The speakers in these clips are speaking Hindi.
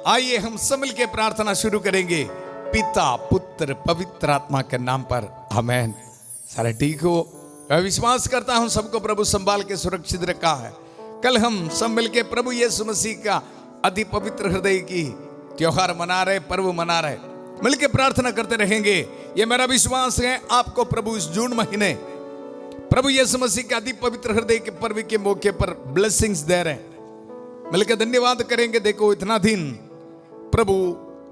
आइए हम सब मिल के प्रार्थना शुरू करेंगे पिता पुत्र पवित्र आत्मा के नाम पर, आमीन। सारे ठीक हो? मैं विश्वास करता हूं सबको प्रभु संभाल के सुरक्षित रखा है। कल हम सब मिल के प्रभु यीशु मसीह का अति पवित्र हृदय की त्योहार मना रहे, पर्व मना रहे, मिलके प्रार्थना करते रहेंगे। ये मेरा विश्वास है आपको प्रभु इस जून महीने प्रभु यीशु मसीह के अति पवित्र हृदय के पर्व के मौके पर ब्लेसिंग्स दे रहे हैं। मिलकर धन्यवाद करेंगे। देखो इतना दिन प्रभु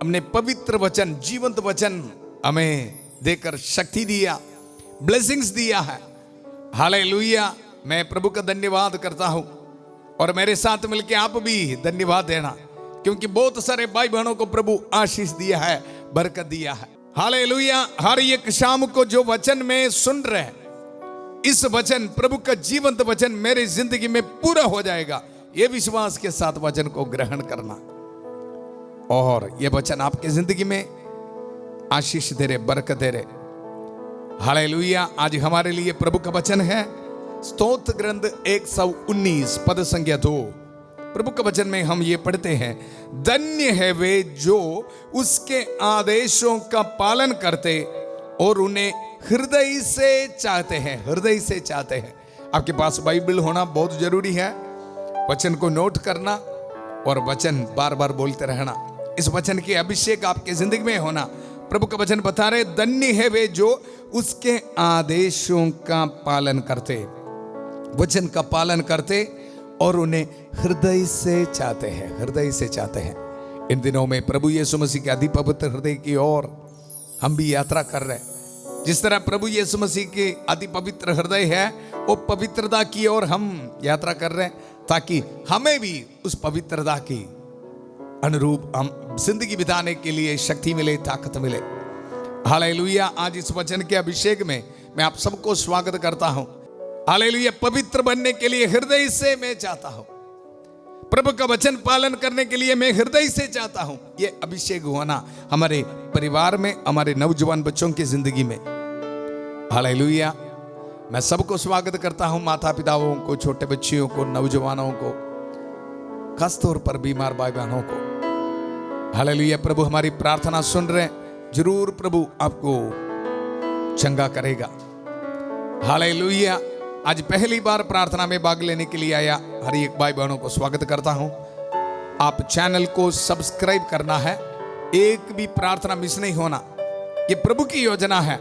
हमने पवित्र वचन, जीवंत वचन हमें देकर शक्ति दिया, ब्लेसिंग्स दिया है। हालेलुया। मैं प्रभु का धन्यवाद करता हूं और मेरे साथ मिलके आप भी धन्यवाद देना, क्योंकि बहुत सारे भाई बहनों को प्रभु आशीष दिया है, बरकत दिया है। हालेलुया। हर एक शाम को जो वचन में सुन रहे हैं, इस वचन प्रभु का जीवंत वचन मेरी जिंदगी में पूरा हो जाएगा, ये विश्वास के साथ वचन को ग्रहण करना और ये वचन आपके जिंदगी में आशीष दे रहे, बरकत दे रहे। हालेलुया। आज हमारे लिए प्रभु का वचन है स्तोत्र ग्रंथ 119 पद संख्या 2। प्रभु के वचन में हम ये पढ़ते हैं, धन्य है वे जो उसके आदेशों का पालन करते और उन्हें हृदय से चाहते हैं। हृदय से चाहते हैं। आपके पास बाइबल होना बहुत जरूरी है, वचन को नोट करना और वचन बार बार बोलते रहना। इस वचन की अभिषेक आपके जिंदगी में होना। प्रभु का वचन बता रहे, धन्य है वे जो उसके आदेशों का पालन करते, वचन का पालन करते और उन्हें हृदय से चाहते हैं। हृदय से चाहते हैं। इन दिनों में प्रभु यीशु मसीह के अति पवित्र हृदय की ओर हम भी यात्रा कर रहे हैं। जिस तरह प्रभु यीशु मसीह के अति पवित्र हृदय है, वो पवित्रता की ओर हम यात्रा कर रहे हैं, ताकि हमें भी उस पवित्रता की अनुरूप हम जिंदगी बिताने के लिए शक्ति मिले, ताकत मिले। हालेलुया। आज इस वचन के अभिषेक में मैं आप सबको स्वागत करता हूं। हालेलुया। पवित्र बनने के लिए हृदय से मैं चाहता हूं, प्रभु का वचन पालन करने के लिए मैं हृदय से चाहता हूं। ये अभिषेक होना हमारे परिवार में, हमारे नौजवान बच्चों की जिंदगी में। हालेलुया। मैं सबको स्वागत करता हूं, माता पिताओं को, छोटे बच्चियों को, नौजवानों को, खास तौर पर बीमार भाई बहनों को। हालेलुया। प्रभु हमारी प्रार्थना सुन रहे हैं, जरूर प्रभु आपको चंगा करेगा। हालेलुया। आज पहली बार प्रार्थना में भाग लेने के लिए आया हर एक भाई बहनों को स्वागत करता हूं। आप चैनल को सब्सक्राइब करना है, एक भी प्रार्थना मिस नहीं होना। ये प्रभु की योजना है।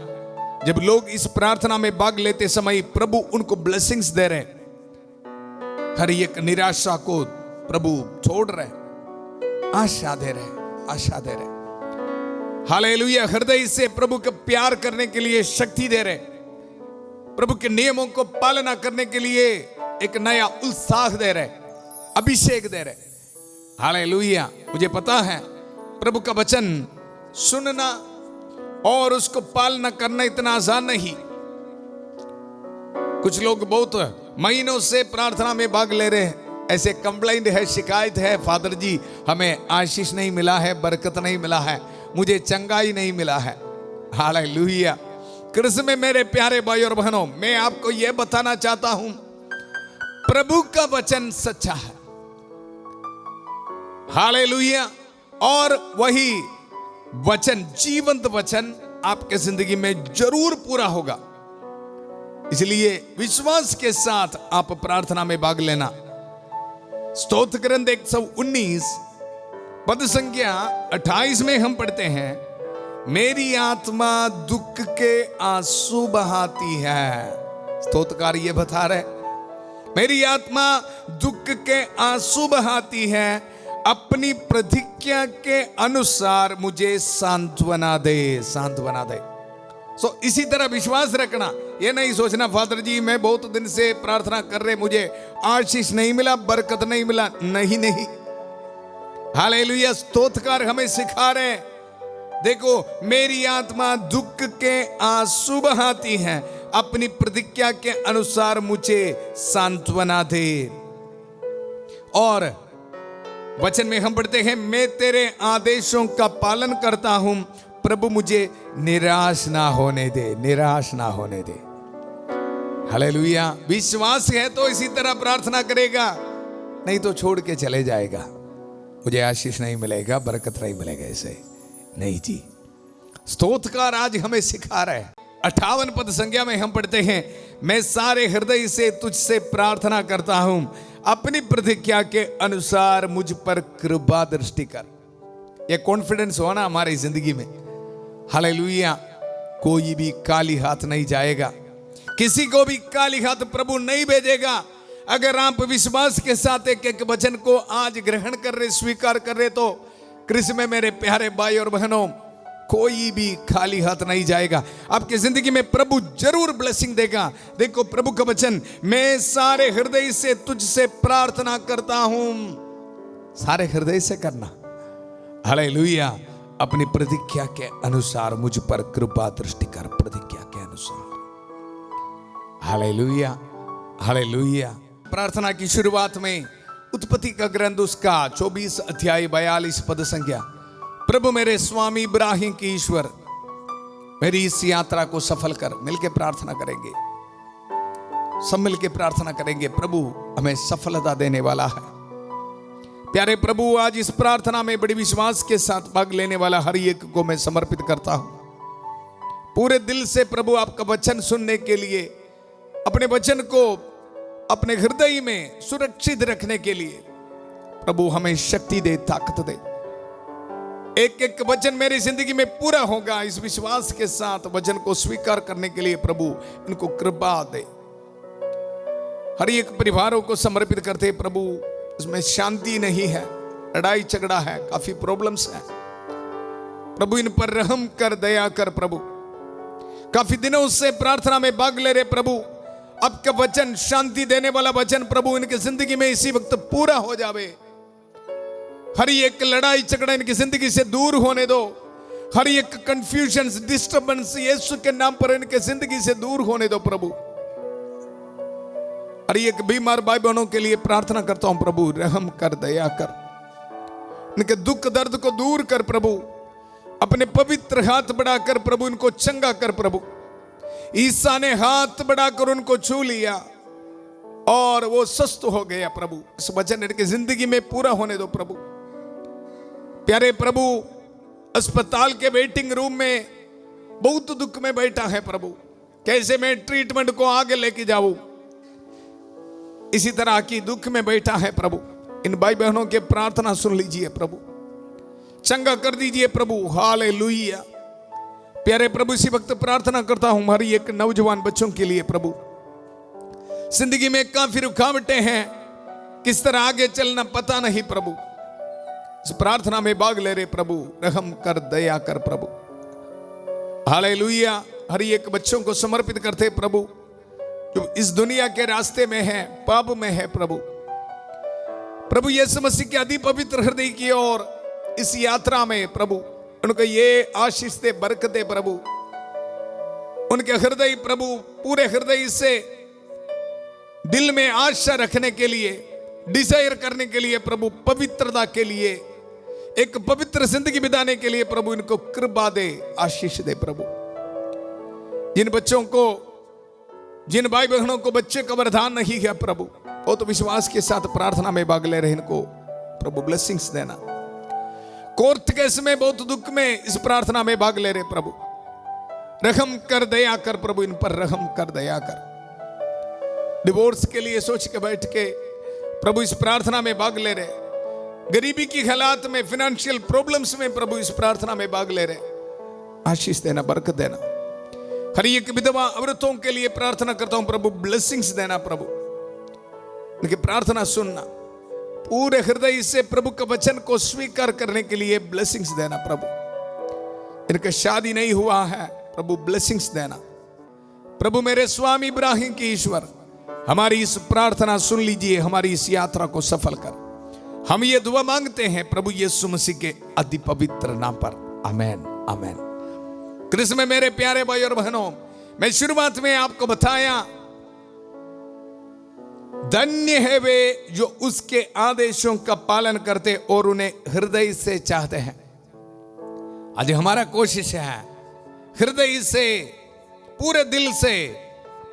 जब लोग इस प्रार्थना में भाग लेते समय प्रभु उनको ब्लेसिंग्स दे रहे, हर एक निराशा को प्रभु छोड़ रहे, आशा दे रहे, आशा दे रहे। हालेलुया। हृदय से प्रभु का प्यार करने के लिए शक्ति दे रहे, प्रभु के नियमों को पालना करने के लिए एक नया उत्साह दे रहे, अभिषेक दे रहे। हालेलुया। मुझे पता है प्रभु का वचन सुनना और उसको पालना करना इतना आसान नहीं। कुछ लोग बहुत महीनों से प्रार्थना में भाग ले रहे हैं, ऐसे कंप्लेंट है, शिकायत है, फादर जी हमें आशीष नहीं मिला है, बरकत नहीं मिला है, मुझे चंगाई नहीं मिला है। हालेलुया। कृष्ण में मेरे प्यारे भाई और बहनों, मैं आपको यह बताना चाहता हूं, प्रभु का वचन सच्चा है। हालेलुया। और वही वचन, जीवंत वचन आपके जिंदगी में जरूर पूरा होगा। इसलिए विश्वास के साथ आप प्रार्थना में भाग लेना। स्तोत्र ग्रंथ 119 पद संख्या 28 में हम पढ़ते हैं, मेरी आत्मा दुख के आंसू बहाती है। स्तोत्रकार ये बता रहे, मेरी आत्मा दुख के आंसू बहाती है, अपनी प्रतिज्ञा के अनुसार मुझे सांत्वना दे, सांत्वना दे। इसी तरह विश्वास रखना, ये नहीं सोचना फादर जी मैं बहुत दिन से प्रार्थना कर रहे, मुझे आशीष नहीं मिला, बरकत नहीं मिला। नहीं नहीं। हालेलुया। स्तोत्रकार हमें सिखा रहे, देखो मेरी आत्मा दुख के आंसू बहाती है, अपनी प्रतिज्ञा के अनुसार मुझे सांत्वना दे। और वचन में हम पढ़ते हैं, मैं तेरे आदेशों का पालन करता हूं, प्रभु मुझे निराश ना होने दे, निराश ना होने दे। हालेलुया। विश्वास है तो इसी तरह प्रार्थना करेगा, नहीं तो छोड़ के चले जाएगा। मुझे आशीष नहीं मिलेगा, बरकत नहीं मिलेगा, ऐसे नहीं जी। स्तोत्रकार आज हमें सिखा रहा है। 58 पद संज्ञा में हम पढ़ते हैं, मैं सारे हृदय से तुझसे प्रार्थना करता हूं, अपनी प्रतिज्ञा के अनुसार मुझ पर कृपा दृष्टि कर। ये कॉन्फिडेंस हो ना हमारी जिंदगी में, हालेलुया। कोई भी खाली हाथ नहीं जाएगा, किसी को भी खाली हाथ प्रभु नहीं भेजेगा। अगर आप विश्वास के साथ एक एक वचन को आज ग्रहण कर रहे, स्वीकार कर रहे, तो कृष्ण में मेरे प्यारे भाई और बहनों, कोई भी खाली हाथ नहीं जाएगा। आपकी जिंदगी में प्रभु जरूर ब्लेसिंग देगा। देखो प्रभु का वचन, मैं सारे हृदय से तुझसे प्रार्थना करता हूं। सारे हृदय से करना, हालेलुया। अपनी प्रतिज्ञा के अनुसार मुझ पर कृपा दृष्टि कर, प्रतिज्ञा के अनुसार, हालेलुया, हालेलुया। प्रार्थना की शुरुआत में उत्पत्ति का ग्रंथ उसका 24 अध्याय 42 पद संख्या, प्रभु मेरे स्वामी इब्राहिम की ईश्वर, मेरी इस यात्रा को सफल कर। मिलके प्रार्थना करेंगे, सब मिलके प्रार्थना करेंगे। प्रभु हमें सफलता देने वाला है। प्यारे प्रभु, आज इस प्रार्थना में बड़ी विश्वास के साथ भाग लेने वाला हर एक को मैं समर्पित करता हूं। पूरे दिल से प्रभु आपका वचन सुनने के लिए, अपने वचन को अपने हृदय में सुरक्षित रखने के लिए प्रभु हमें शक्ति दे, ताकत दे। एक एक वचन मेरी जिंदगी में पूरा होगा, इस विश्वास के साथ वचन को स्वीकार करने के लिए प्रभु इनको कृपा दे। हर एक परिवारों को समर्पित करते प्रभु, इसमें शांति नहीं है, लड़ाई झगड़ा है, काफी प्रॉब्लम्स है। प्रभु इन पर रहम कर, दया कर प्रभु। काफी दिनों से प्रार्थना में भाग ले रहे प्रभु, आपका वचन, शांति देने वाला वचन प्रभु इनकी जिंदगी में इसी वक्त पूरा हो जावे। हर एक लड़ाई झगड़ा इनकी जिंदगी से दूर होने दो। हर एक कंफ्यूजन, डिस्टर्बेंस यीशु के नाम पर इनके जिंदगी से दूर होने दो प्रभु। हर एक बीमार भाई बहनों के लिए प्रार्थना करता हूं प्रभु, रहम कर, दया कर, इनके दुख दर्द को दूर कर प्रभु। अपने पवित्र हाथ बढ़ाकर प्रभु इनको चंगा कर प्रभु। ईसा ने हाथ बढ़ाकर उनको छू लिया और वो स्वस्थ हो गया प्रभु। इस वचन इनकी जिंदगी में पूरा होने दो प्रभु। प्यारे प्रभु, अस्पताल के वेटिंग रूम में बहुत दुख में बैठा है प्रभु, कैसे मैं ट्रीटमेंट को आगे लेके जाऊं, इसी तरह की दुख में बैठा है प्रभु। इन भाई बहनों के प्रार्थना सुन लीजिए प्रभु, चंगा कर दीजिए प्रभु, हालेलुया। प्यारे प्रभु, इसी वक्त प्रार्थना करता हूं हमारी एक नौजवान बच्चों के लिए प्रभु। जिंदगी में काफी रुकावटें हैं, किस तरह आगे चलना पता नहीं प्रभु। इस प्रार्थना में भाग ले रहे प्रभु, रहम कर, दया कर प्रभु, हालेलुया। हर एक बच्चों को समर्पित करते प्रभु, जो इस दुनिया के रास्ते में है, पाप में है प्रभु। प्रभु यीशु मसीह के अति पवित्र हृदय की ओर इस यात्रा में प्रभु उनको ये आशीष दे, बरकत दे प्रभु। उनके हृदय प्रभु, पूरे हृदय से दिल में आशा रखने के लिए, डिजायर करने के लिए प्रभु, पवित्रता के लिए, एक पवित्र जिंदगी बिताने के लिए प्रभु इनको कृपा दे, आशीष दे प्रभु। जिन बच्चों को, जिन भाई बहनों को बच्चे का वरदान नहीं है प्रभु, वो तो विश्वास के साथ प्रार्थना में भाग ले रहे, इनको प्रभु ब्लेसिंग्स देना। कोर्ट केस में बहुत दुख में इस प्रार्थना में भाग ले रहे प्रभु, रहम कर, दया कर प्रभु, इन पर रहम कर, दया कर। डिवोर्स के लिए सोच के बैठ के प्रभु इस प्रार्थना में भाग ले रहे। गरीबी की हालात में, फाइनेंशियल प्रॉब्लम्स में प्रभु इस प्रार्थना में भाग ले रहे। आशीष देना, बरकत देना। हर एक विधवा औरतों के लिए प्रार्थना करता हूं प्रभु, ब्लेसिंग्स देना प्रभु, उनकी प्रार्थना सुनना। पूरे हृदय से प्रभु का वचन को स्वीकार करने के लिए ब्लेसिंग्स देना प्रभु। इनका शादी नहीं हुआ है प्रभु, ब्लेसिंग्स देना प्रभु। मेरे स्वामी इब्राहिम की ईश्वर, हमारी इस प्रार्थना सुन लीजिए, हमारी इस यात्रा को सफल कर। हम ये दुआ मांगते हैं प्रभु यीशु मसीह के अति पवित्र नाम पर, आमेन, आमेन। कृष्ण में मेरे प्यारे भाई और बहनों, मैं शुरुआत में आपको बताया, धन्य है वे जो उसके आदेशों का पालन करते और उन्हें हृदय से चाहते हैं। आज हमारा कोशिश है हृदय से, पूरे दिल से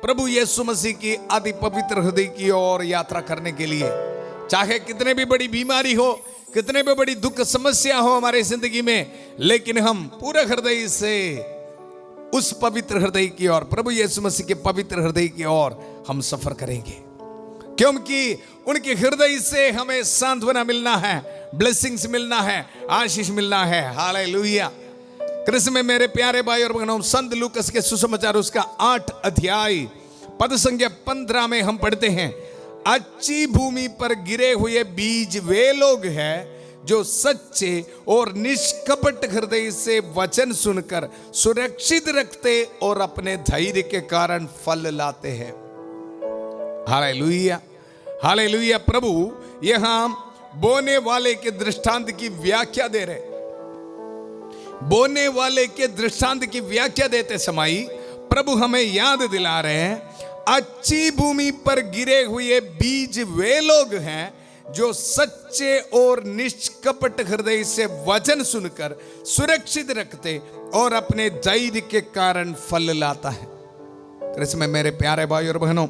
प्रभु यीशु मसीह की अति पवित्र हृदय की ओर यात्रा करने के लिए। चाहे कितने भी बड़ी बीमारी हो, कितने भी बड़ी दुख समस्या हो हमारे जिंदगी में, लेकिन हम पूरे हृदय से उस पवित्र हृदय की ओर, प्रभु यीशु मसीह के पवित्र हृदय की ओर हम सफर करेंगे, क्योंकि उनके हृदय से हमें सांत्वना मिलना है, ब्लेसिंग्स मिलना है, आशीष मिलना है। हालेलुया। कृष्ण में मेरे प्यारे भाई और बहनों, संत लूकस के सुसमाचार उसका 8 अध्याय पद संख्या 15 में हम पढ़ते हैं, अच्छी भूमि पर गिरे हुए बीज वे लोग हैं जो सच्चे और निष्कपट हृदय से वचन सुनकर सुरक्षित रखते और अपने धैर्य के कारण फल लाते हैं। Hallelujah, hallelujah. प्रभु यहां बोने वाले के दृष्टांत की व्याख्या दे रहे, बोने वाले के दृष्टांत की व्याख्या देते समय प्रभु हमें याद दिला रहे हैं, अच्छी भूमि पर गिरे हुए बीज वे लोग हैं जो सच्चे और निष्कपट हृदय से वचन सुनकर सुरक्षित रखते और अपने धैर्य के कारण फल लाता है। कृष्ण में मेरे प्यारे भाई और बहनों,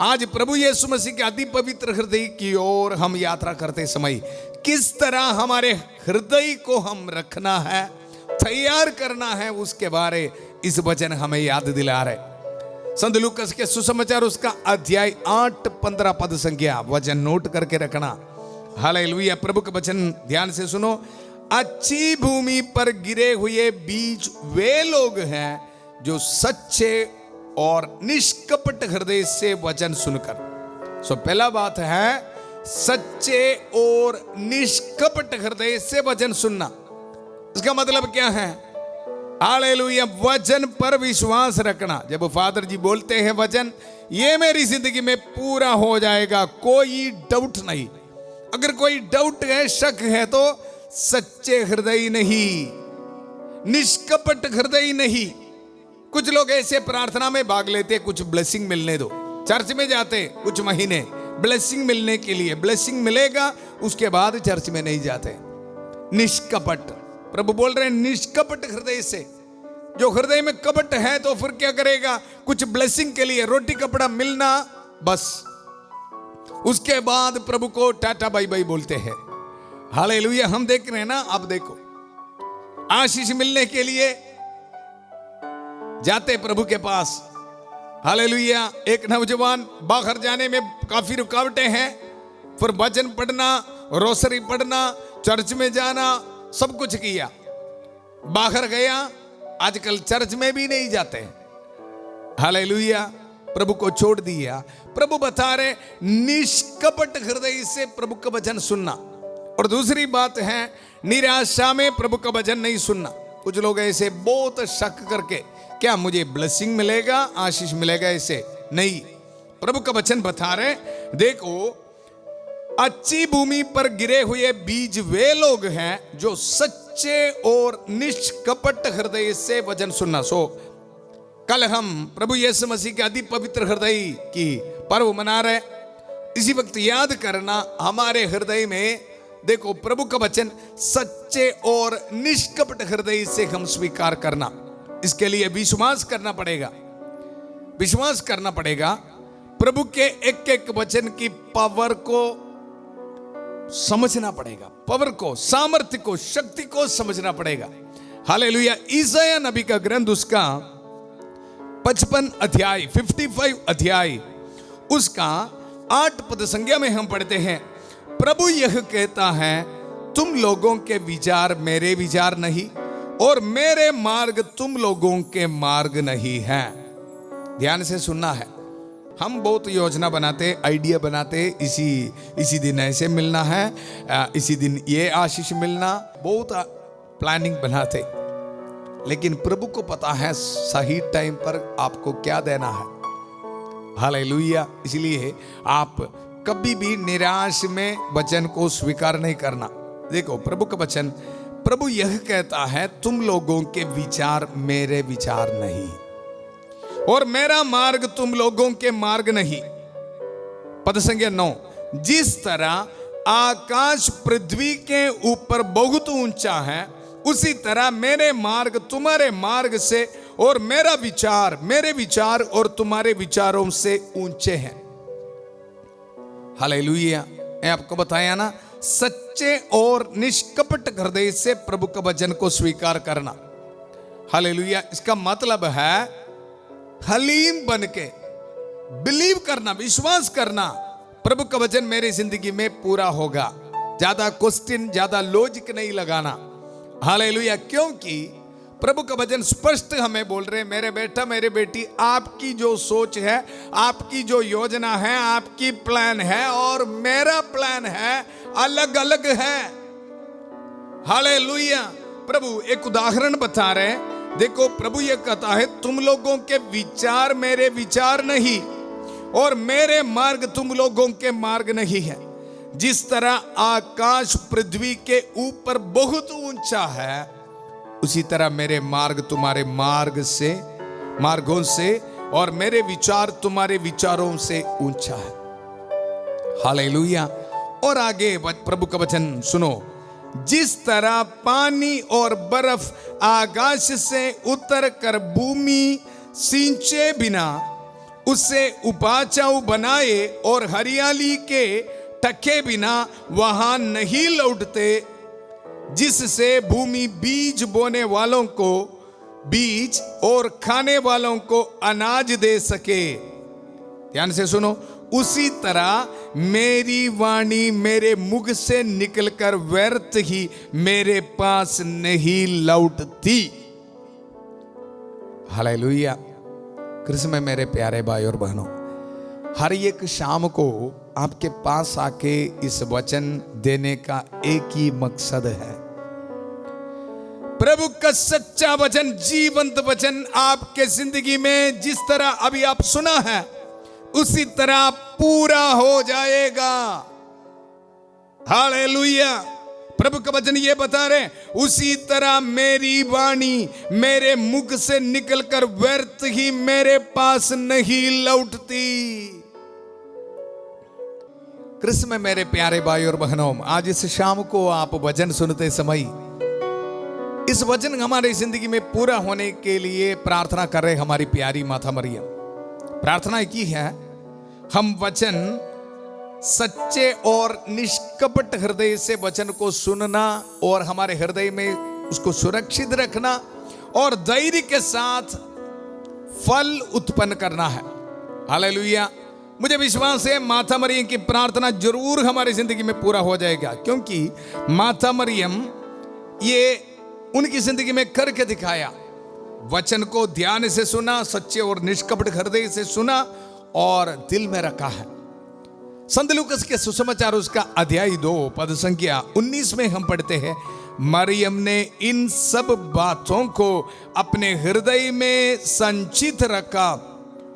आज प्रभु यीशु मसीह के अति पवित्र हृदय की ओर हम यात्रा करते समय किस तरह हमारे हृदय को हम रखना है, तैयार करना है, उसके बारे इस वचन हमें याद दिला रहे। संत लूकस के सुसमाचार उसका अध्याय 8 15 पद संख्या वचन नोट करके रखना। हालेलुया। प्रभु का वचन ध्यान से सुनो। अच्छी भूमि पर गिरे हुए बीज वे लोग हैं जो सच्चे और निष्कपट हृदय से वचन सुनकर। सो पहला बात है सच्चे और निष्कपट हृदय से वचन सुनना। इसका मतलब क्या है? हालेलुया। वचन पर विश्वास रखना। जब फादर जी बोलते हैं वचन ये मेरी जिंदगी में पूरा हो जाएगा, कोई डाउट नहीं। अगर कोई डाउट है, शक है, तो सच्चे हृदय नहीं, निष्कपट हृदय नहीं। कुछ लोग ऐसे प्रार्थना में भाग लेते, कुछ ब्लेसिंग मिलने दो, चर्च में जाते कुछ महीने ब्लेसिंग मिलने के लिए, ब्लेसिंग मिलेगा उसके बाद चर्च में नहीं जाते। निष्कपट, प्रभु बोल रहे हैं निष्कपट हृदय से। जो हृदय में कपट है तो फिर क्या करेगा? कुछ ब्लेसिंग के लिए रोटी कपड़ा मिलना, बस उसके बाद प्रभु को टाटा बाय बाय बोलते हैं। हालेलुया। हम देख रहे हैं ना, अब देखो आशीष मिलने के लिए जाते प्रभु के पास। हालेलुया। एक नौजवान बाहर जाने में काफी रुकावटें हैं, फिर वचन पढ़ना, रोसरी पढ़ना, चर्च में जाना, सब कुछ किया, बाहर गया, आजकल चर्च में भी नहीं जाते। हालेलुया। प्रभु को छोड़ दिया। प्रभु बता रहे निष्कपट हृदय से प्रभु का वचन सुनना। और दूसरी बात है निराशा में प्रभु का वचन नहीं सुनना। कुछ लोग ऐसे बहुत शक करके, क्या मुझे ब्लेसिंग मिलेगा, आशीष मिलेगा, ऐसे नहीं। प्रभु का वचन बता रहे देखो, अच्छी भूमि पर गिरे हुए बीज वे लोग हैं जो सच्चे और निष्कपट हृदय से वचन सुनना। सो कल हम प्रभु यीशु मसीह के अति पवित्र हृदय की पर्व मना रहे। इसी वक्त याद करना हमारे हृदय में देखो प्रभु का वचन सच्चे और निष्कपट हृदय से हम स्वीकार करना। इसके लिए विश्वास करना पड़ेगा, विश्वास करना पड़ेगा। प्रभु के एक एक वचन की पावर को समझना पड़ेगा, पावर को, सामर्थ्य को, शक्ति को समझना पड़ेगा। हालेलुया। ईसाया नबी का ग्रंथ उसका 55 अध्याय 55 अध्याय उसका 8 पद संज्ञा में हम पढ़ते हैं, प्रभु यह कहता है तुम लोगों के विचार मेरे विचार नहीं और मेरे मार्ग तुम लोगों के मार्ग नहीं है। ध्यान से सुनना है। हम बहुत योजना बनाते, आइडिया बनाते, इसी दिन ऐसे मिलना है, इसी दिन ये आशीष मिलना, बहुत प्लानिंग बनाते, लेकिन प्रभु को पता है सही टाइम पर आपको क्या देना है। हालेलुया। इसलिए आप कभी भी निराश में वचन को स्वीकार नहीं करना। देखो प्रभु का वचन, प्रभु यह कहता है तुम लोगों के विचार मेरे विचार नहीं और मेरा मार्ग तुम लोगों के मार्ग नहीं। पद संख्या 9, जिस तरह आकाश पृथ्वी के ऊपर बहुत ऊंचा है उसी तरह मेरे मार्ग तुम्हारे मार्ग से और मेरे विचार और तुम्हारे विचारों से ऊंचे हैं। हालेलुया। मैं आपको बताया ना, सच्चे और निष्कपट हृदय से प्रभु का वचन को स्वीकार करना। हालेलुया। इसका मतलब है हलीम बन के बिलीव करना, विश्वास करना प्रभु का वचन मेरी जिंदगी में पूरा होगा। ज्यादा क्वेश्चन, ज्यादा लॉजिक नहीं लगाना। हालेलुया। क्योंकि प्रभु का वचन स्पष्ट हमें बोल रहे, मेरे बेटा मेरे बेटी, आपकी जो सोच है, आपकी जो योजना है, आपकी प्लान है और मेरा प्लान है, अलग अलग है। हालेलुया। प्रभु एक उदाहरण बता रहे, देखो प्रभु ये कहता है, तुम लोगों के विचार मेरे विचार नहीं और मेरे मार्ग तुम लोगों के मार्ग नहीं है। जिस तरह आकाश पृथ्वी के ऊपर बहुत ऊंचा है, उसी तरह मेरे मार्ग तुम्हारे मार्गों से और मेरे विचार तुम्हारे विचारों से ऊंचा है। हालेलुया। और आगे प्रभु का वचन सुनो, जिस तरह पानी और बर्फ आकाश से उतर कर भूमि सींचे बिना उसे उपाचाऊ बनाए और हरियाली के टके बिना वहां नहीं लौटते, जिससे भूमि बीज बोने वालों को बीज और खाने वालों को अनाज दे सके। ध्यान से सुनो, उसी तरह मेरी वाणी मेरे मुख से निकलकर व्यर्थ ही मेरे पास नहीं लौटती। हालेलुया। कृष्ण में मेरे प्यारे भाई और बहनों, हर एक शाम को आपके पास आके इस वचन देने का एक ही मकसद है। प्रभु का सच्चा वचन, जीवंत वचन आपके जिंदगी में जिस तरह अभी आप सुना है उसी तरह पूरा हो जाएगा। हालेलुया। प्रभु का वचन ये बता रहे, उसी तरह मेरी वाणी मेरे मुख से निकलकर व्यर्थ ही मेरे पास नहीं लौटती। कृष्ण में मेरे प्यारे भाई और बहनों, आज इस शाम को आप वचन सुनते समय इस वचन हमारी जिंदगी में पूरा होने के लिए प्रार्थना कर रहे हमारी प्यारी माता मरियम। प्रार्थना की है, हम वचन सच्चे और निष्कपट हृदय से वचन को सुनना और हमारे हृदय में उसको सुरक्षित रखना और धैर्य के साथ फल उत्पन्न करना है। हालेलुया। मुझे विश्वास है माता मरियम की प्रार्थना जरूर हमारी जिंदगी में पूरा हो जाएगा, क्योंकि माता मरियम ये उनकी जिंदगी में करके दिखाया। वचन को ध्यान से सुना, सच्चे और निष्कपट हृदय से सुना और दिल में रखा है। संत लूकास के सुसमाचार उसका अध्याय 2 पद संख्या 19 में हम पढ़ते हैं, मरियम ने इन सब बातों को अपने हृदय में संचित रखा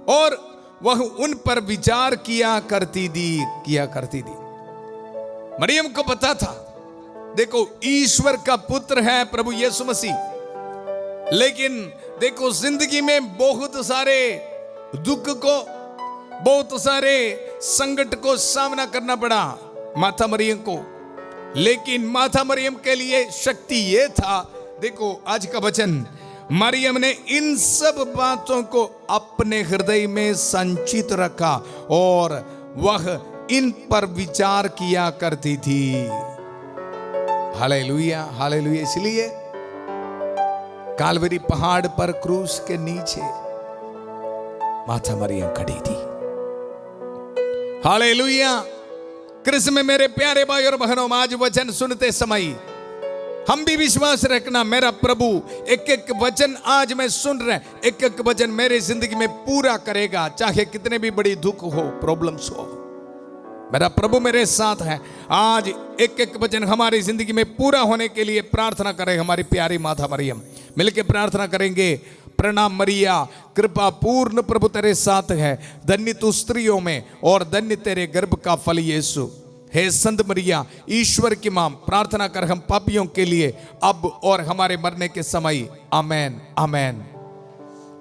और वह उन पर विचार किया करती थी। मरियम को पता था, देखो ईश्वर का पुत्र है प्रभु यीशु मसीह, लेकिन देखो जिंदगी में बहुत सारे दुख को, बहुत सारे संकट को सामना करना पड़ा माता मरियम को। लेकिन माता मरियम के लिए शक्ति ये था, देखो आज का वचन, मरियम ने इन सब बातों को अपने हृदय में संचित रखा और वह इन पर विचार किया करती थी। Hallelujah, hallelujah. इसलिए कालवरी पहाड़ पर क्रूस के नीचे माता मरियम खड़ी थी। हालेलुया। कृष्ण में मेरे प्यारे भाई और बहनों, आज वचन सुनते समय हम भी विश्वास रखना, मेरा प्रभु एक एक वचन आज मैं सुन रहे, एक एक वचन मेरे जिंदगी में पूरा करेगा, चाहे कितने भी बड़ी दुख हो, प्रॉब्लम्स हो। मेरा प्रभु मेरे साथ है। आज एक एक वचन हमारी जिंदगी में पूरा होने के लिए प्रार्थना करें। हमारी प्यारी माता मरियम मिलकर प्रार्थना करेंगे। प्रणाम मरिया, कृपा पूर्ण प्रभु तेरे साथ है, धन्य तू स्त्रियों में और धन्य तेरे गर्भ का फल यीशु। हे संत मरिया, ईश्वर की मां, प्रार्थना कर हम पापियों के लिए अब और हमारे मरने के समय। आमेन, आमेन।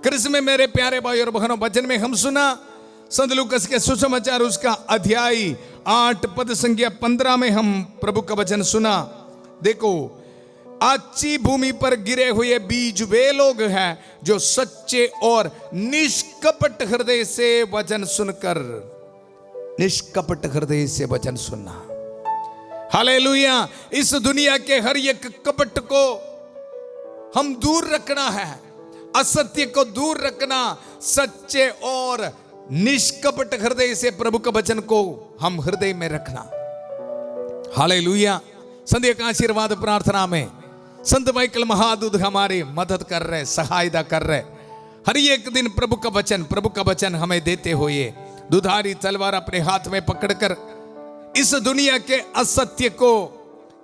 कृष्ण में मेरे प्यारे भाई और बहनों, वचन में हम सुना संत लूकास के सुसमाचार उसका अध्याय 8 पद संख्या 15 में हम प्रभु का वचन सुना। देखो, अच्छी भूमि पर गिरे हुए बीज वे लोग हैं जो सच्चे और निष्कपट हृदय से वचन सुनकर, निष्कपट हृदय से वचन सुनना। हालेलुया। इस दुनिया के हर एक कपट को हम दूर रखना है, असत्य को दूर रखना, सच्चे और निष्कपट हृदय से प्रभु का वचन को हम हृदय में रखना। हालेलुया। संध्या का आशीर्वाद प्रार्थना में संत माइकल महादूत हमारी मदद कर रहे, सहायता कर रहे। हर एक दिन प्रभु का वचन हमें देते हुए दुधारी तलवार अपने हाथ में पकड़कर इस दुनिया के असत्य को,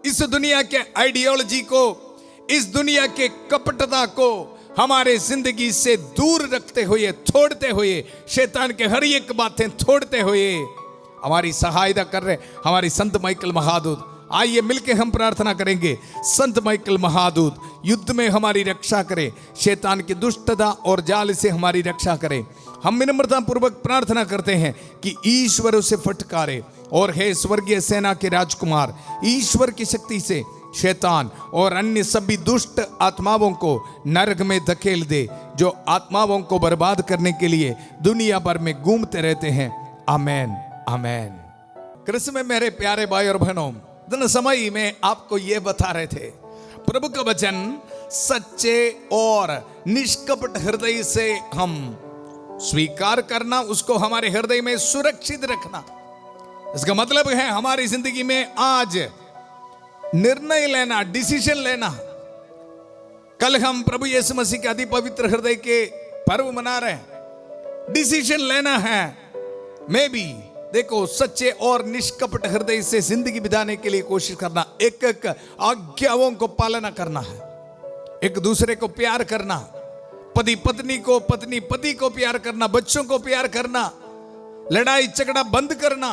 इस दुनिया के आइडियोलॉजी को, इस दुनिया के कपटता को हमारे जिंदगी से दूर रखते हुए, छोड़ते हुए, शैतान के हर एक बातें छोड़ते हुए हमारी सहायता कर रहे हमारी संत माइकल महादूत। आइए मिलके हम प्रार्थना करेंगे। संत माइकल महादूत युद्ध में हमारी रक्षा करे, शैतान की दुष्टता और जाल से हमारी रक्षा करे। हम विनम्रता पूर्वक प्रार्थना करते हैं कि ईश्वर उसे फटकारे और हे स्वर्गीय सेना के राजकुमार, ईश्वर की शक्ति से शैतान और अन्य सभी दुष्ट आत्माओं को नरक में धकेल दे, जो आत्माओं को बर्बाद करने के लिए दुनिया भर में घूमते रहते हैं। आमेन, आमेन। कृष्ण में मेरे प्यारे भाई और बहनों, दिन समय में आपको ये बता रहे थे, प्रभु का वचन सच्चे और निष्कपट हृदय से हम स्वीकार करना, उसको हमारे हृदय में सुरक्षित रखना। इसका मतलब है हमारी जिंदगी में आज निर्णय लेना, डिसीजन लेना। कल हम प्रभु यीशु मसीह के अति पवित्र हृदय के पर्व मना रहे हैं। डिसीजन लेना है। मैं भी देखो सच्चे और निष्कपट हृदय से जिंदगी बिताने के लिए कोशिश करना, एक एक आज्ञाओं को पालना करना है, एक दूसरे को प्यार करना, पति पत्नी को, पत्नी पति को प्यार करना, बच्चों को प्यार करना, लड़ाई झगड़ा बंद करना।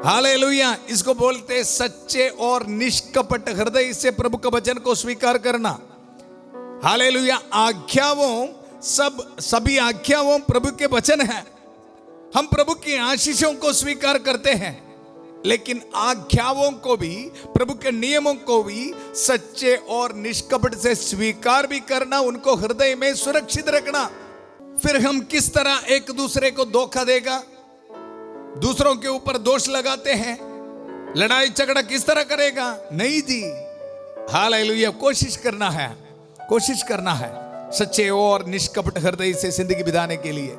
हालेलुया। इसको बोलते सच्चे और निष्कपट हृदय से प्रभु का वचन को स्वीकार करना। हालेलुया। आज्ञाओं, सभी आज्ञाओं प्रभु के वचन है। हम प्रभु की आशीषों को स्वीकार करते हैं, लेकिन आज्ञाओं को भी, प्रभु के नियमों को भी सच्चे और निष्कपट से स्वीकार भी करना, उनको हृदय में सुरक्षित रखना। फिर हम किस तरह एक दूसरे को धोखा देगा, दूसरों के ऊपर दोष लगाते हैं, लड़ाई झगड़ा किस तरह करेगा? नहीं जी। हालेलुया। कोशिश करना है, कोशिश करना है सच्चे और निष्कपट हृदय से जिंदगी बिताने के लिए।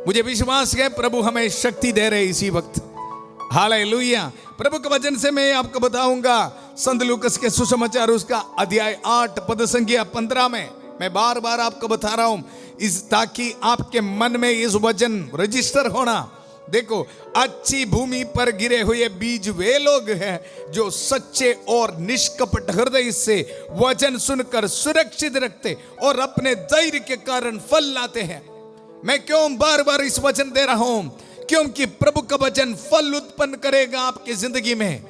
मुझे विश्वास है प्रभु हमें शक्ति दे रहे इसी वक्त। हालेलुया। प्रभु के वचन से मैं आपको बताऊंगा संत लूकस के सुसमाचार उसका अध्याय 8 पद संख्या 15 में। मैं बार बार आपको बता रहा हूं इस, ताकि आपके मन में इस वचन रजिस्टर होना। देखो, अच्छी भूमि पर गिरे हुए बीज वे लोग हैं जो सच्चे और निष्कपट हृदय से वचन सुनकर सुरक्षित रखते और अपने धैर्य के कारण फल लाते हैं। मैं क्यों बार बार इस वचन दे रहा हूं? क्योंकि प्रभु का वचन फल उत्पन्न करेगा आपकी जिंदगी में।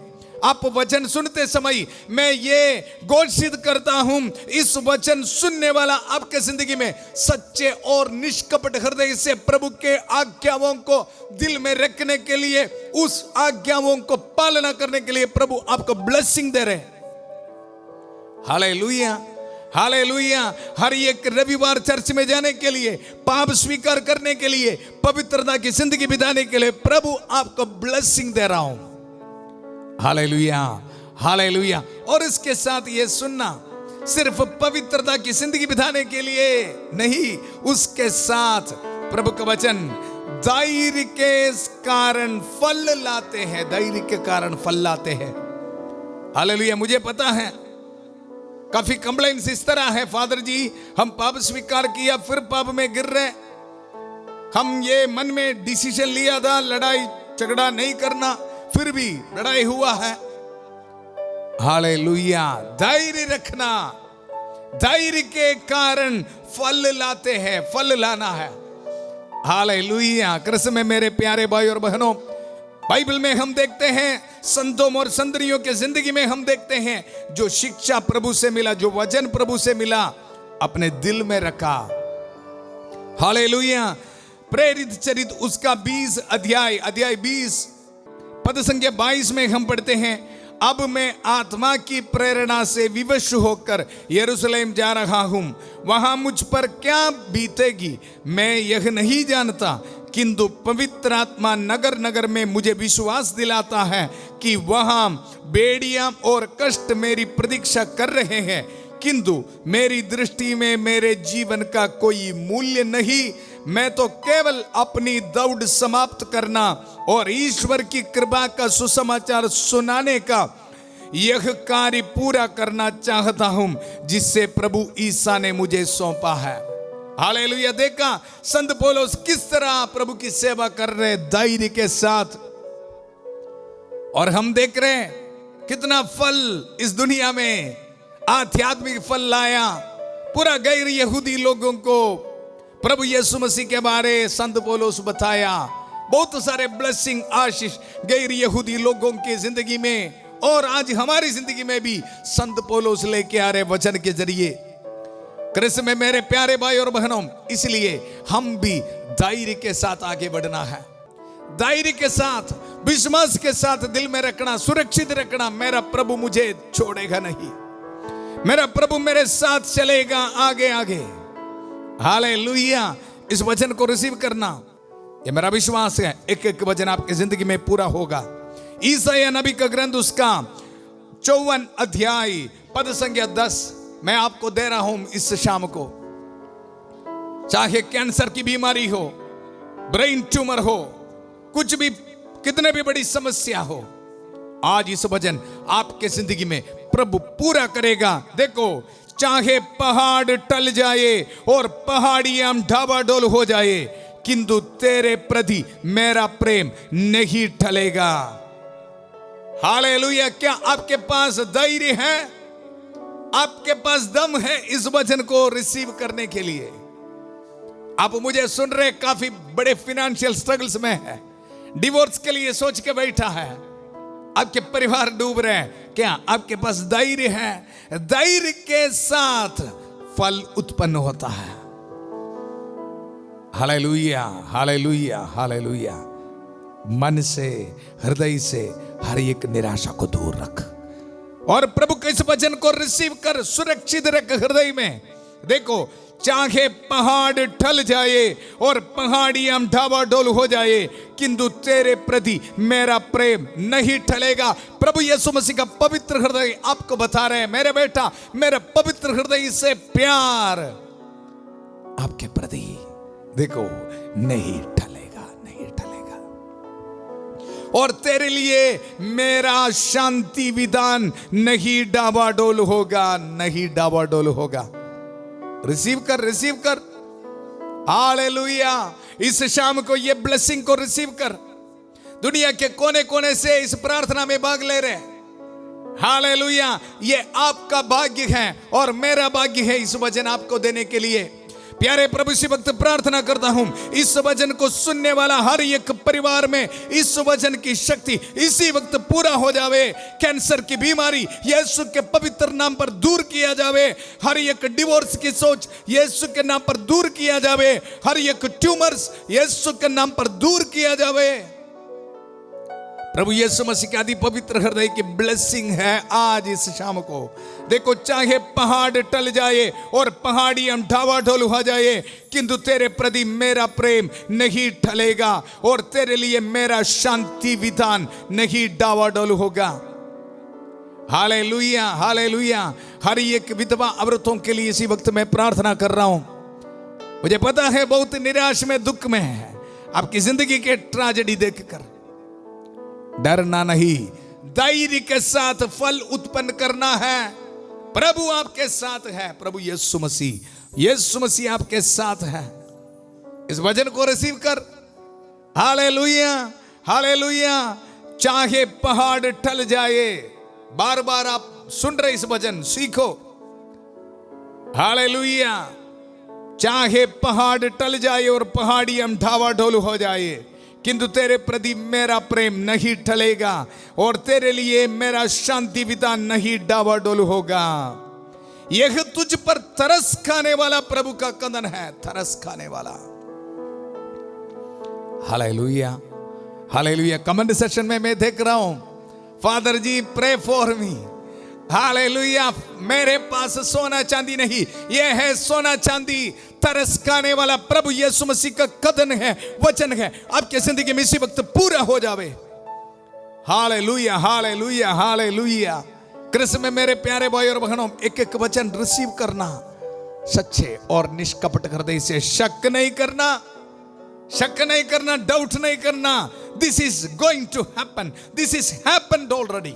आप वचन सुनते समय मैं ये घोषित करता हूं, इस वचन सुनने वाला आपके जिंदगी में सच्चे और निष्कपट हृदय से प्रभु के आज्ञाओं को दिल में रखने के लिए, उस आज्ञाओं को पालना करने के लिए प्रभु आपको ब्लेसिंग दे रहे हैं। Hallelujah, hallelujah. हर एक रविवार चर्च में जाने के लिए, पाप स्वीकार करने के लिए, पवित्रता की जिंदगी बिताने के लिए प्रभु आपको ब्लेसिंग दे रहा हूं। Hallelujah, hallelujah. और इसके साथ ये सुनना, सिर्फ पवित्रता की जिंदगी बिताने के लिए नहीं, उसके साथ प्रभु का वचन धैर्य के कारण फल लाते हैं, धैर्य के कारण फल लाते हैं। हालेलुया। मुझे पता है काफी कंप्लेंट्स इस तरह है, फादर जी हम पाप स्वीकार किया फिर पाप में गिर रहे, हम ये मन में डिसीजन लिया था लड़ाई झगड़ा नहीं करना, फिर भी लड़ाई हुआ है। हालेलुया। धैर्य रखना, धैर्य के कारण फल लाते हैं, फल लाना है। हालेलुया। कृष्ण में मेरे प्यारे भाई और बहनों, बाइबल में हम देखते हैं, संतों और संतरियों के जिंदगी में हम देखते हैं, जो शिक्षा प्रभु से मिला, जो वचन प्रभु से मिला, अपने दिल में रखा। हालेलुया। प्रेरित चरित उसका 20 अध्याय 20 पद संख्या 22 में हम पढ़ते हैं, अब मैं आत्मा की प्रेरणा से विवश होकर यरूशलेम जा रहा हूं, वहां मुझ पर क्या बीतेगी मैं यह नहीं जानता, किंतु पवित्र आत्मा नगर नगर में मुझे विश्वास दिलाता है कि वहां बेड़ियां और कष्ट मेरी प्रतीक्षा कर रहे हैं, किंतु मेरी दृष्टि में मेरे जीवन का कोई मूल्य नहीं। मैं तो केवल अपनी दौड़ समाप्त करना और ईश्वर की कृपा का सुसमाचार सुनाने का यह कार्य पूरा करना चाहता हूं, जिससे प्रभु ईसा ने मुझे सौंपा है। हालेलुया। देखा संत पौलुस किस तरह प्रभु की सेवा कर रहे धैर्य के साथ, और हम देख रहे हैं कितना फल इस दुनिया में आध्यात्मिक फल लाया। पूरा गैर यहूदी लोगों को प्रभु यीशु मसीह के बारे संत पौलुस बताया। बहुत सारे ब्लेसिंग आशीष गैर यहूदी लोगों की जिंदगी में और आज हमारी जिंदगी में भी संत पौलुस लेके आ रहे वचन के जरिए। कृष्ण में मेरे प्यारे भाई और बहनों, इसलिए हम भी धैर्य के साथ आगे बढ़ना है। धैर्य के साथ, विश्वास के साथ दिल में रखना, सुरक्षित रखना, मेरा प्रभु मुझे छोड़ेगा नहीं, मेरा प्रभु मेरे साथ चलेगा आगे आगे। हालेलुया। इस वचन को रिसीव करना, ये मेरा विश्वास है। एक एक वचन आपकी जिंदगी में पूरा होगा। ईसाया नबी का ग्रंथ उसका 54 अध्याय पद संख्या 10 मैं आपको दे रहा हूं इस शाम को। चाहे कैंसर की बीमारी हो, ब्रेन ट्यूमर हो, कुछ भी, कितने भी बड़ी समस्या हो, आज इस वचन आपके जिंदगी में प्रभु पूरा करेगा। देखो, चाहे पहाड़ टल जाए और पहाड़ियां ढाबाडोल हो जाए, किंतु तेरे प्रति मेरा प्रेम नहीं टलेगा। हालेलुया। क्या आपके पास धैर्य है? आपके पास दम है इस वचन को रिसीव करने के लिए? आप मुझे सुन रहे काफी बड़े फाइनेंशियल स्ट्रगल्स में है, डिवोर्स के लिए सोच के बैठा है, आपके परिवार डूब रहे हैं, क्या आपके पास धैर्य है? धैर्य के साथ फल उत्पन्न होता है। Hallelujah, hallelujah, hallelujah. मन से, हृदय से हर एक निराशा को दूर रख और प्रभु के इस वचन को रिसीव कर, सुरक्षित रख हृदय में। देखो, चाहे पहाड़ टल जाए और पहाड़ियां ढाबाडोल हो जाए, किंतु तेरे प्रति मेरा प्रेम नहीं टलेगा। प्रभु यीशु मसीह का पवित्र हृदय आपको बता रहे हैं, मेरे बेटा, मेरा पवित्र हृदय से प्यार आपके प्रति, देखो, नहीं टलेगा, नहीं टलेगा। और तेरे लिए मेरा शांति विधान नहीं डाबाडोल होगा, नहीं डाबाडोल होगा। रिसीव कर, रिसीव कर। हालेलुया। इस शाम को ये ब्लेसिंग को रिसीव कर। दुनिया के कोने कोने से इस प्रार्थना में भाग ले रहे। हालेलुया। ये आपका भाग्य है और मेरा भाग्य है इस वचन आपको देने के लिए। प्यारे प्रभु, इसी वक्त प्रार्थना करता हूं, इस वचन को सुनने वाला हर एक परिवार में इस वचन की शक्ति इसी वक्त पूरा हो जावे। कैंसर की बीमारी यीशु के पवित्र नाम पर दूर किया जावे। हर एक डिवोर्स की सोच यीशु के नाम पर दूर किया जावे। हर एक ट्यूमर्स यीशु के नाम पर दूर किया जावे। प्रभु यीशु मसीह के आदि पवित्र हृदय की ब्लेसिंग है आज इस शाम को। देखो, चाहे पहाड़ टल जाए और पहाड़ियां ढाबाडोल हो जाए, किंतु तेरे प्रति मेरा प्रेम नहीं टलेगा और तेरे लिए मेरा शांति विधान नहीं डावाडोल होगा। Hallelujah, hallelujah. हर एक विधवा औरतों के लिए इसी वक्त मैं प्रार्थना कर रहा हूं। मुझे पता है बहुत निराश में, दुख में है आपकी जिंदगी के ट्रेजेडी देखकर। डरना नहीं, धैर्य के साथ फल उत्पन्न करना है। प्रभु आपके साथ है। प्रभु यीशु मसीह आपके साथ है। इस वचन को रिसीव कर। Hallelujah, hallelujah. चाहे पहाड़ टल जाए, बार बार आप सुन रहे इस वचन, सीखो। हालेलुया। चाहे पहाड़ टल जाए और पहाड़ियां ढाबाडोल हो जाए, किंतु तेरे प्रति मेरा प्रेम नहीं टलेगा और तेरे लिए मेरा शांति विधान नहीं डावाडोल होगा। यह तुझ पर तरस खाने वाला प्रभु का कदन है, तरस खाने वाला। Hallelujah, hallelujah. कमेंट सेक्शन में मैं देख रहा हूं, father ji pray for me. Hallelujah. मेरे पास सोना चांदी नहीं, यह है सोना चांदी तरस खाने वाला प्रभु यीशु मसीह का कदन है, वचन है, आपकी जिंदगी में इसी वक्त पूरा हो जावे। Hallelujah, hallelujah, hallelujah. कृष्ण में मेरे प्यारे भाई और बहनों, एक एक वचन रिसीव करना, सच्चे और निष्कपट हृदय से, शक नहीं करना, शक नहीं करना, डाउट नहीं करना। This is going to happen, this is happened already.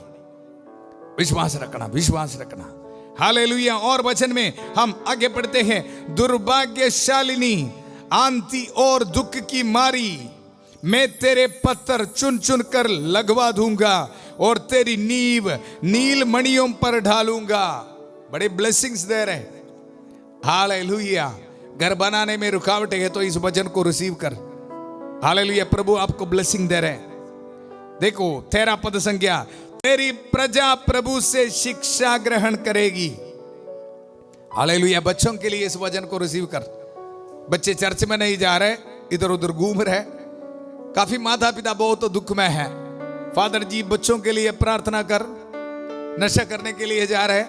विश्वास रखना, विश्वास रखना। हालेलुया। और वचन में हम आगे पढ़ते हैं, दुर्भाग्यशालिनी आंधी और दुख की मारी मैं तेरे पत्थर चुन चुन कर लगवा दूंगा और तेरी नींव नील मणियों पर ढालूंगा। बड़े ब्लेसिंग्स दे रहे। हालेलुया। घर बनाने में रुकावट है तो इस वचन को रिसीव कर। हालेलुया। प्रभु आपको ब्लेसिंग दे रहे। देखो 13 पद संज्ञा, तेरी प्रजा प्रभु से शिक्षा ग्रहण करेगी। हालेलुया। बच्चों के लिए इस वचन को रिसीव कर। बच्चे चर्च में नहीं जा रहे, इधर उधर घूम रहे। काफी माता पिता बहुत दुख में है। फादर जी बच्चों के लिए प्रार्थना कर, नशा करने के लिए जा रहे।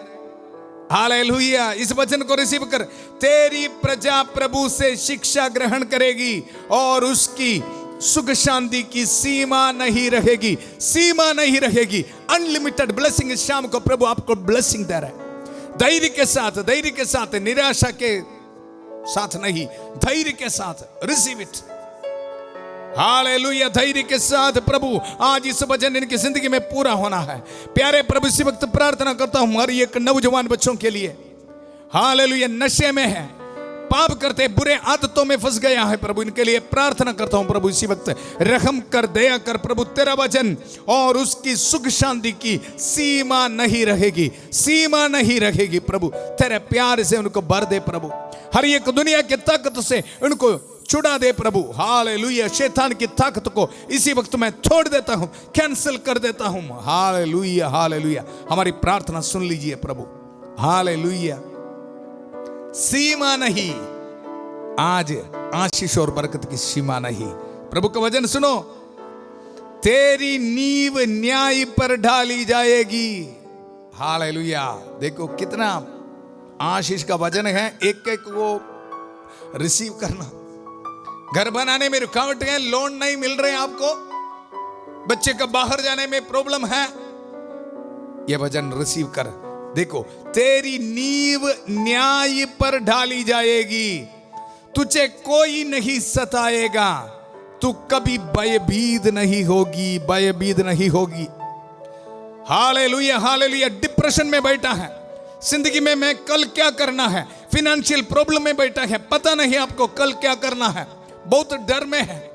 हालेलुया। इस वचन को रिसीव कर। तेरी प्रजा प्रभु से शिक्षा ग्रहण करेगी और उसकी सुख शांति की सीमा नहीं रहेगी, सीमा नहीं रहेगी। Unlimited blessing. इस शाम को प्रभु आपको ब्लेसिंग दे रहा है। धैर्य के साथ, धैर्य के साथ, निराशा के साथ नहीं, धैर्य के साथ रिसीव इट। हालेलुया। धैर्य के साथ प्रभु आज इस वचन इनकी जिंदगी में पूरा होना है। प्यारे प्रभु, इसी वक्त प्रार्थना करता हूं हमारी एक नौजवान बच्चों के लिए। हालेलुया। नशे में है, पाप करते, बुरे आदतों में फंस गया है प्रभु, इनके लिए प्रार्थना करता हूं प्रभु इसी वक्त रहम कर, दया कर प्रभु। तेरा वचन और उसकी सुख शांति की सीमा नहीं रहेगी, सीमा नहीं रहेगी प्रभु। तेरे प्यार से उनको भर दे प्रभु। हर एक दुनिया की ताकत से उनको छुड़ा दे प्रभु। हालेलुया। शैतान की ताकत को इसी वक्त मैं छोड़ देता हूं, कैंसिल कर देता हूं। Hallelujah, hallelujah. हमारी प्रार्थना सुन लीजिए प्रभु। हालेलुया। सीमा नहीं, आज आशीष और बरकत की सीमा नहीं। प्रभु का वचन सुनो, तेरी नींव न्याय पर ढाली जाएगी। हालेलुया। देखो कितना आशीष का वचन है, एक एक वो रिसीव करना। घर बनाने में रुकावट है, लोन नहीं मिल रहे आपको, बच्चे का बाहर जाने में प्रॉब्लम है, यह वचन रिसीव कर। देखो, तेरी नींव न्याय पर ढाली जाएगी, तुझे कोई नहीं सताएगा, तू कभी भयभीत नहीं होगी, भयभीत नहीं होगी। Hallelujah, hallelujah. डिप्रेशन में बैठा है, जिंदगी में मैं कल क्या करना है, फाइनेंशियल प्रॉब्लम में बैठा है, पता नहीं आपको कल क्या करना है, बहुत डर में है।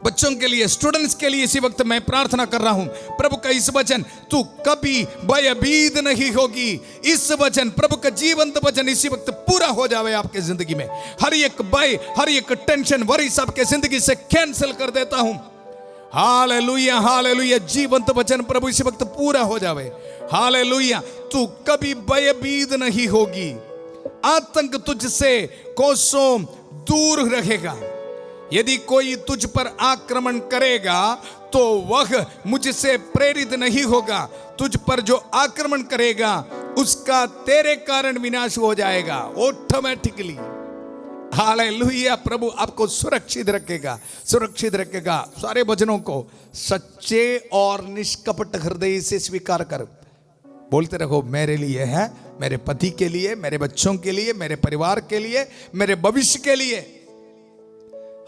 बच्चों के लिए, स्टूडेंट्स के लिए इसी वक्त मैं प्रार्थना कर रहा हूं, प्रभु का इस वचन, तू कभी भयभीत नहीं होगी। इस वचन, प्रभु का जीवंत वचन इसी वक्त पूरा हो जावे आपके जिंदगी में। हर एक भय, हर एक टेंशन, वरीज आपके जिंदगी से कैंसिल कर देता हूं। Hallelujah, hallelujah. जीवंत वचन प्रभु इसी वक्त पूरा हो जावे। हालेलुया। तू कभी भयभीत नहीं होगी, आतंक तुझसे कोसों दूर रहेगा। यदि कोई तुझ पर आक्रमण करेगा तो वह मुझसे प्रेरित नहीं होगा, तुझ पर जो आक्रमण करेगा उसका तेरे कारण विनाश हो जाएगा ऑटोमेटिकली। हालेलुया। प्रभु आपको सुरक्षित रखेगा, सुरक्षित रखेगा। सारे वचनों को सच्चे और निष्कपट हृदय से स्वीकार कर। बोलते रहो, मेरे लिए है, मेरे पति के लिए, मेरे बच्चों के लिए, मेरे परिवार के लिए, मेरे भविष्य के लिए।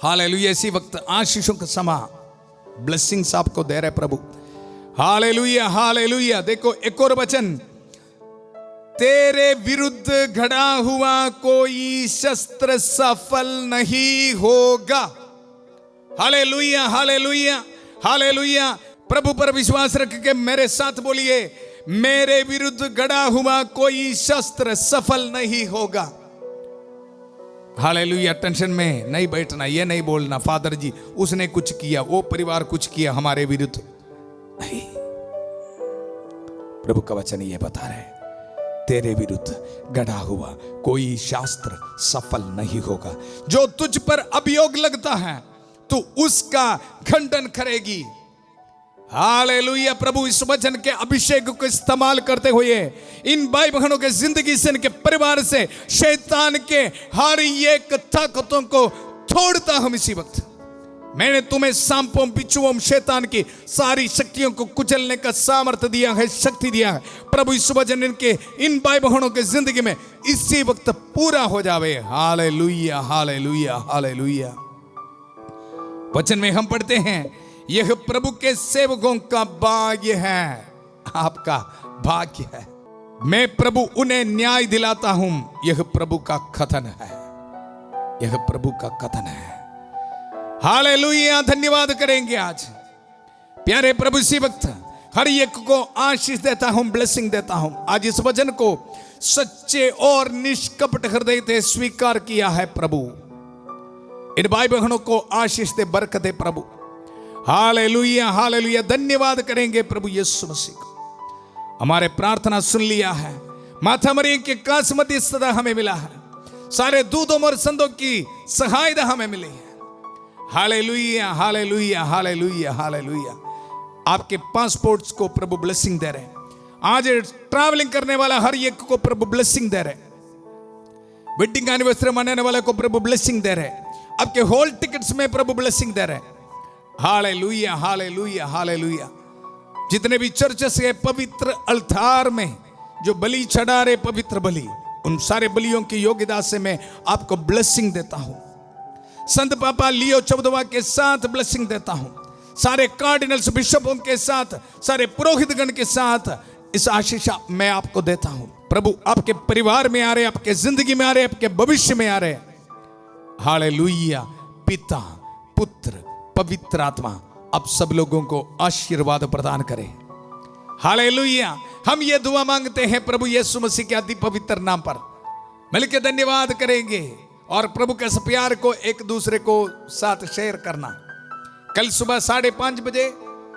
हालेलुया। इसी वक्त आशीषों का समा ब्लेसिंग्स आपको दे रहे प्रभु। Hallelujah, hallelujah. देखो एक और वचन, तेरे विरुद्ध घड़ा हुआ कोई शस्त्र सफल नहीं होगा। Hallelujah, hallelujah, hallelujah. प्रभु पर विश्वास रख के मेरे साथ बोलिए, मेरे विरुद्ध घड़ा हुआ कोई शस्त्र सफल नहीं होगा। हालेलुया। टेंशन में नहीं बैठना, ये नहीं बोलना फादर जी उसने कुछ किया, वो परिवार कुछ किया हमारे विरुद्ध, नहीं। प्रभु का वचन ये बता रहे, तेरे विरुद्ध गढ़ा हुआ कोई शास्त्र सफल नहीं होगा। जो तुझ पर अभियोग लगता है तू उसका खंडन करेगी। हालेलुया। प्रभु इस वचन के अभिषेक को इस्तेमाल करते हुए इन भाई बहनों के जिंदगी से, इनके परिवार से शैतान के हर एक ताकतों को छोड़ता हूं इसी वक्त। मैंने तुम्हें सांपों बिच्छुओं शैतान की सारी शक्तियों को कुचलने का सामर्थ्य दिया है, शक्ति दिया है। प्रभु इस वचन इनके इन भाई बहनों के जिंदगी में इसी वक्त पूरा हो जावे। Hallelujah hallelujah hallelujah. वचन में हम पढ़ते हैं, यह प्रभु के सेवकों का भाग्य है, आपका भाग्य है। मैं प्रभु उन्हें न्याय दिलाता हूं, यह प्रभु का कथन है, यह प्रभु का कथन है। हालेलुया। धन्यवाद करेंगे आज प्यारे प्रभु। इसी वक्त हर एक को आशीष देता हूं, ब्लेसिंग देता हूं। आज इस वचन को सच्चे और निष्कपट हृदय से स्वीकार किया है प्रभु। इन भाई बहनों को आशीष दे, बरकत दे प्रभु। Hallelujah hallelujah. धन्यवाद करेंगे प्रभु यीशु मसीह को। हमारे प्रार्थना सुन लिया है। माता मरियम के कास मध्यस्थता हमें मिला है। सारे दूतों और संतों की सहायता हमें मिली है। Hallelujah hallelujah hallelujah hallelujah. आपके पासपोर्ट्स को प्रभु ब्लेसिंग दे रहे। आज ट्रैवलिंग करने वाला हर एक को प्रभु ब्लेसिंग दे रहे। वेडिंग एनिवर्सरी मनाने वाले को प्रभु ब्लेसिंग दे रहे। आपके हॉल टिकट्स में प्रभु ब्लेसिंग दे रहे। Hallelujah hallelujah hallelujah. जितने भी चर्चेस है पवित्र अल्तार में जो बलि चढ़ा रहे, पवित्र बलि, उन सारे बलियों की योग्यता से मैं आपको ब्लेसिंग देता हूं। संत पापा लियो 14वां के साथ ब्लेसिंग देता हूं। सारे कार्डिनल्स बिशपों के साथ, सारे पुरोहितगण के साथ इस आशीष मैं आपको देता हूं। प्रभु आपके परिवार में आ रहे, आपके जिंदगी में आ रहे, आपके भविष्य में आ रहे। हालेलुया। पिता पुत्र पवित्र आत्मा आप सब लोगों को आशीर्वाद प्रदान करें। हालेलुया। हम ये दुआ मांगते हैं प्रभु यीशु मसीह के अति पवित्र नाम पर। मिलकर धन्यवाद करेंगे और प्रभु के इस प्यार को एक दूसरे को साथ शेयर करना। कल सुबह 5:30 बजे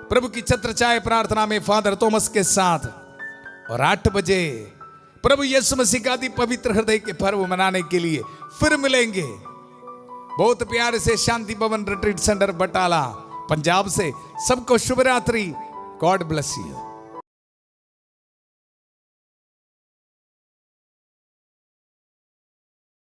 प्रभु की छत्र छाया प्रार्थना में फादर थॉमस के साथ, और 8 बजे प्रभु यीशु मसीह का अति पवित्र हृदय के पर्व मनाने के लिए फिर मिलेंगे। बहुत प्यार से शांति भवन रिट्रीट सेंटर बटाला पंजाब से सबको शुभ रात्रि। God bless you.